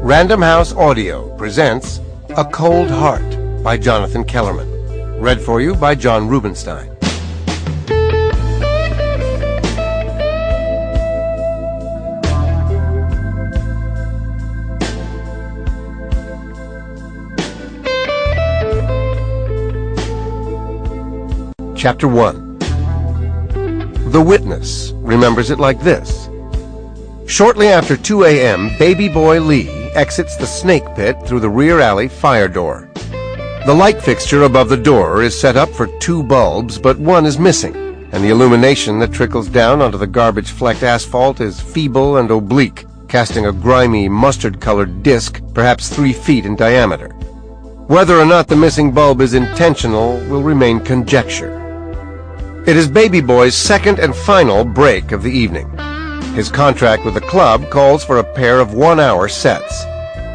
Random House Audio presents A Cold Heart by Jonathan Kellerman. Read for you by John Rubinstein. Chapter 1. The witness remembers it like this. Shortly after 2 a.m., baby boy Lee exits the snake pit through the rear alley fire door. The light fixture above the door is set up for 2 bulbs, but one is missing, and the illumination that trickles down onto the garbage-flecked asphalt is feeble and oblique, casting a grimy, mustard-colored disc, perhaps 3 feet in diameter. Whether or not the missing bulb is intentional will remain conjecture. It is baby boy's second and final break of the evening. His contract with the club calls for a pair of 1-hour sets.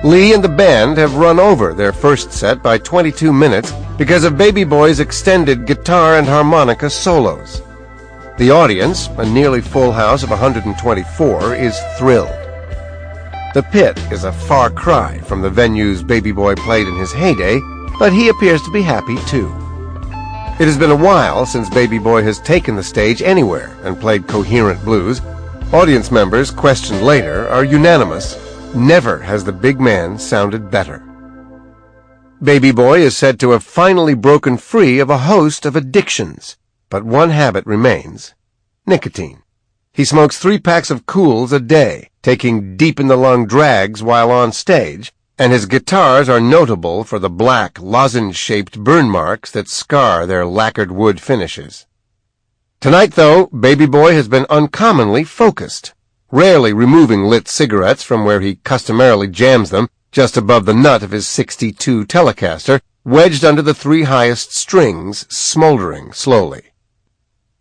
Lee and the band have run over their first set by 22 minutes because of baby boy's extended guitar and harmonica solos. The audience, a nearly full house of 124, is thrilled. The pit is a far cry from the venues baby boy played in his heyday, but he appears to be happy too. It has been a while since baby boy has taken the stage anywhere and played coherent blues. Audience members, questioned later, are unanimous. Never has the big man sounded better. Baby boy is said to have finally broken free of a host of addictions, but one habit remains: nicotine. He smokes 3 packs of Cools a day, taking deep-in-the-lung drags while on stage, and his guitars are notable for the black, lozenge-shaped burn marks that scar their lacquered wood finishes. Tonight, though, baby boy has been uncommonly focused, rarely removing lit cigarettes from where he customarily jams them, just above the nut of his 62 Telecaster, wedged under the 3 highest strings, smoldering slowly.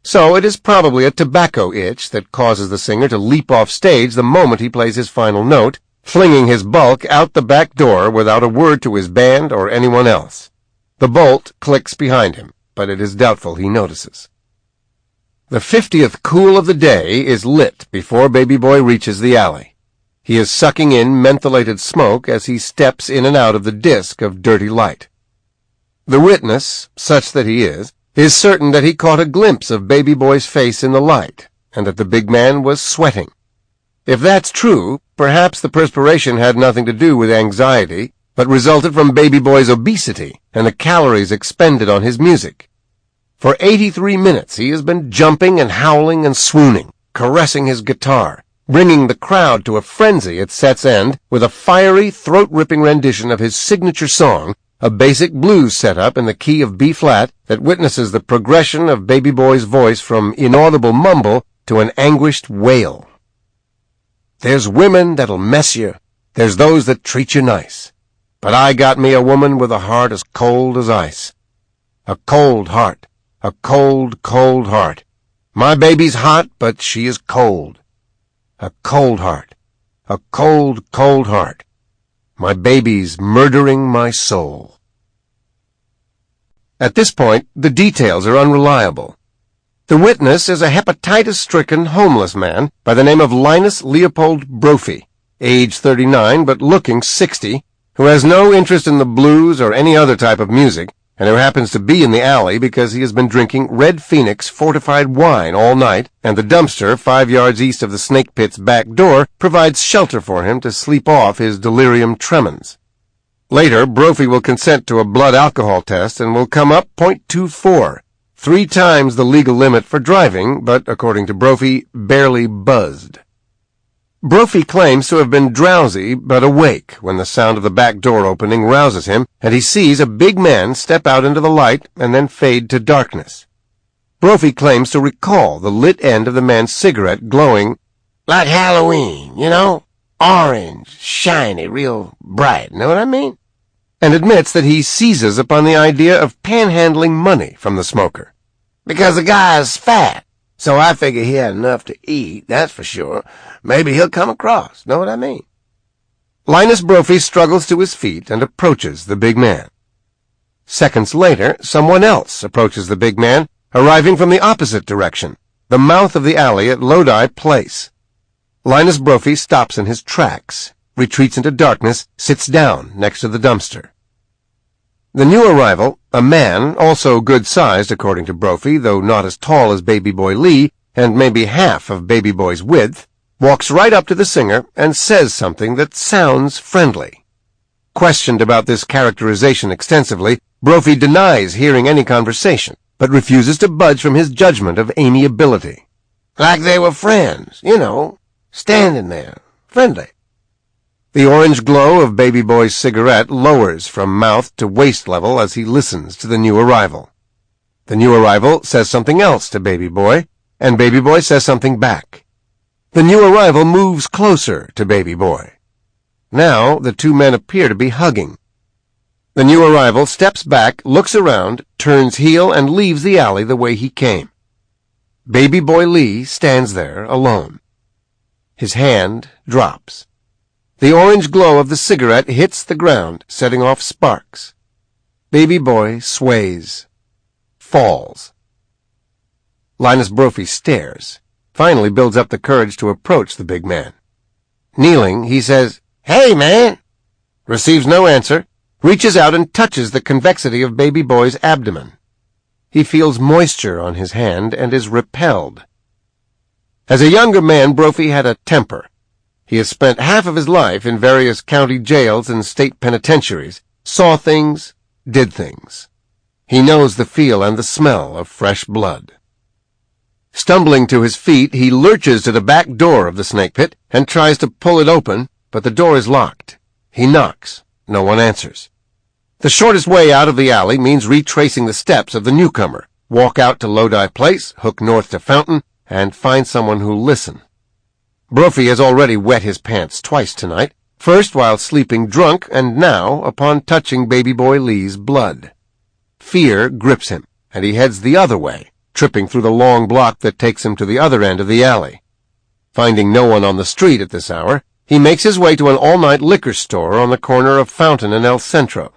So it is probably a tobacco itch that causes the singer to leap off stage the moment he plays his final note, flinging his bulk out the back door without a word to his band or anyone else. The bolt clicks behind him, but it is doubtful he notices. The 50th Cool of the day is lit before baby boy reaches the alley. He is sucking in mentholated smoke as he steps in and out of the disk of dirty light. The witness, such that he is certain that he caught a glimpse of baby boy's face in the light, and that the big man was sweating. If that's true, perhaps the perspiration had nothing to do with anxiety, but resulted from baby boy's obesity and the calories expended on his music. For 83 minutes he has been jumping and howling and swooning, caressing his guitar, bringing the crowd to a frenzy at set's end with a fiery, throat-ripping rendition of his signature song, a basic blues setup in the key of B-flat that witnesses the progression of baby boy's voice from inaudible mumble to an anguished wail. There's women that'll mess you, there's those that treat you nice, but I got me a woman with a heart as cold as ice. A cold heart, a cold, cold heart. My baby's hot, but she is cold. A cold heart, a cold, cold heart. My baby's murdering my soul. At this point, the details are unreliable. The witness is a hepatitis-stricken homeless man by the name of Linus Leopold Brophy, age 39 but looking 60, who has no interest in the blues or any other type of music, and who happens to be in the alley because he has been drinking Red Phoenix fortified wine all night, and the dumpster 5 yards east of the snake pit's back door provides shelter for him to sleep off his delirium tremens. Later, Brophy will consent to a blood alcohol test and will come up .24, 3 times the legal limit for driving, but, according to Brophy, barely buzzed. Brophy claims to have been drowsy but awake when the sound of the back door opening rouses him, and he sees a big man step out into the light and then fade to darkness. Brophy claims to recall the lit end of the man's cigarette glowing like Halloween, you know? Orange, shiny, real bright, know what I mean? And admits that he seizes upon the idea of panhandling money from the smoker. Because the guy's fat, so I figure he had enough to eat, that's for sure. Maybe he'll come across, know what I mean? Linus Brophy struggles to his feet and approaches the big man. Seconds later, someone else approaches the big man, arriving from the opposite direction, the mouth of the alley at Lodi Place. Linus Brophy stops in his tracks, retreats into darkness, sits down next to the dumpster. The new arrival, a man, also good-sized according to Brophy, though not as tall as Baby Boy Lee, and maybe half of Baby Boy's width, walks right up to the singer and says something that sounds friendly. Questioned about this characterization extensively, Brophy denies hearing any conversation, but refuses to budge from his judgment of amiability. Like they were friends, standing there, friendly. The orange glow of Baby Boy's cigarette lowers from mouth to waist level as he listens to the new arrival. The new arrival says something else to Baby Boy, and Baby Boy says something back. The new arrival moves closer to Baby Boy. Now the two men appear to be hugging. The new arrival steps back, looks around, turns heel, and leaves the alley the way he came. Baby Boy Lee stands there alone. His hand drops. The orange glow of the cigarette hits the ground, setting off sparks. Baby Boy sways. Falls. Linus Brophy stares, finally builds up the courage to approach the big man. Kneeling, he says, "Hey, man!" Receives no answer, reaches out and touches the convexity of Baby Boy's abdomen. He feels moisture on his hand and is repelled. As a younger man, Brophy had a temper. He has spent half of his life in various county jails and state penitentiaries, saw things, did things. He knows the feel and the smell of fresh blood. Stumbling to his feet, he lurches to the back door of the snake pit and tries to pull it open, but the door is locked. He knocks. No one answers. The shortest way out of the alley means retracing the steps of the newcomer, walk out to Lodi Place, hook north to Fountain, and find someone who'll listen. Brophy has already wet his pants twice tonight, first while sleeping drunk, and now upon touching Baby Boy Lee's blood. Fear grips him, and he heads the other way, tripping through the long block that takes him to the other end of the alley. Finding no one on the street at this hour, he makes his way to an all-night liquor store on the corner of Fountain and El Centro.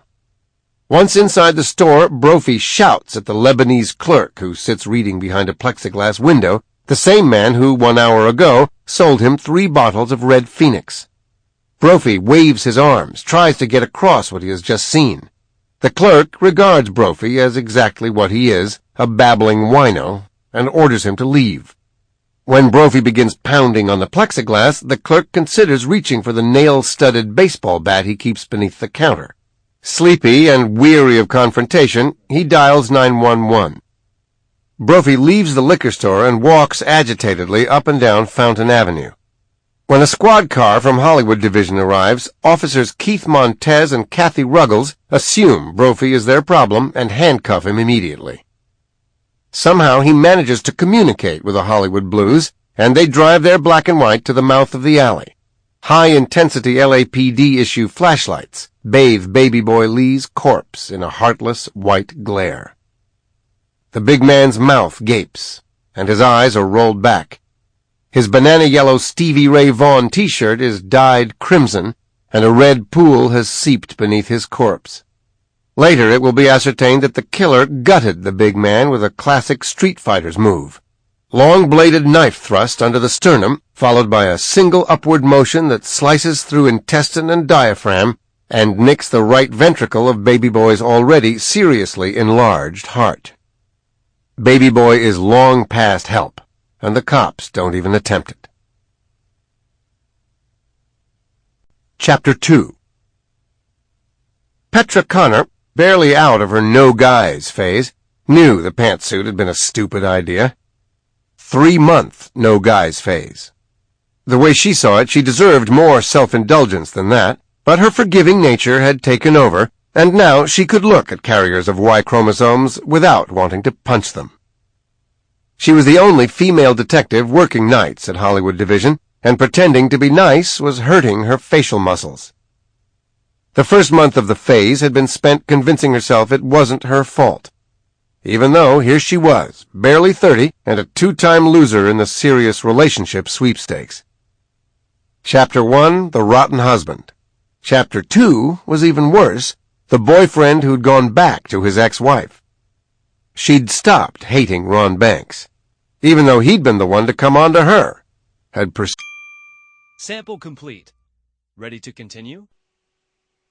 Once inside the store, Brophy shouts at the Lebanese clerk who sits reading behind a plexiglass window, the same man who, 1 hour ago, sold him 3 bottles of Red Phoenix. Brophy waves his arms, tries to get across what he has just seen. The clerk regards Brophy as exactly what he is, a babbling wino, and orders him to leave. When Brophy begins pounding on the plexiglass, the clerk considers reaching for the nail-studded baseball bat he keeps beneath the counter. Sleepy and weary of confrontation, he dials 911. Brophy leaves the liquor store and walks agitatedly up and down Fountain Avenue. When a squad car from Hollywood Division arrives, officers Keith Montez and Kathy Ruggles assume Brophy is their problem and handcuff him immediately. Somehow he manages to communicate with the Hollywood Blues, and they drive their black and white to the mouth of the alley. High-intensity LAPD issue flashlights bathe Baby Boy Lee's corpse in a heartless white glare. The big man's mouth gapes, and his eyes are rolled back. His banana-yellow Stevie Ray Vaughan t-shirt is dyed crimson, and a red pool has seeped beneath his corpse. Later it will be ascertained that the killer gutted the big man with a classic Street Fighter's move. Long-bladed knife thrust under the sternum, followed by a single upward motion that slices through intestine and diaphragm and nicks the right ventricle of Baby Boy's already seriously enlarged heart. Baby Boy is long past help, and the cops don't even attempt it. Chapter 2. Petra Connor, barely out of her no-guys phase, knew the pantsuit had been a stupid idea. 3-month no-guys phase. The way she saw it, she deserved more self-indulgence than that, but her forgiving nature had taken over, and now she could look at carriers of Y chromosomes without wanting to punch them. She was the only female detective working nights at Hollywood Division, and pretending to be nice was hurting her facial muscles. The first month of the phase had been spent convincing herself it wasn't her fault, even though here she was, barely 30, and a 2-time loser in the serious relationship sweepstakes. Chapter 1, The Rotten Husband. Chapter 2 was even worse, the boyfriend who'd gone back to his ex-wife. She'd stopped hating Ron Banks, even though he'd been the one to come on to her, had Sample complete. Ready to continue?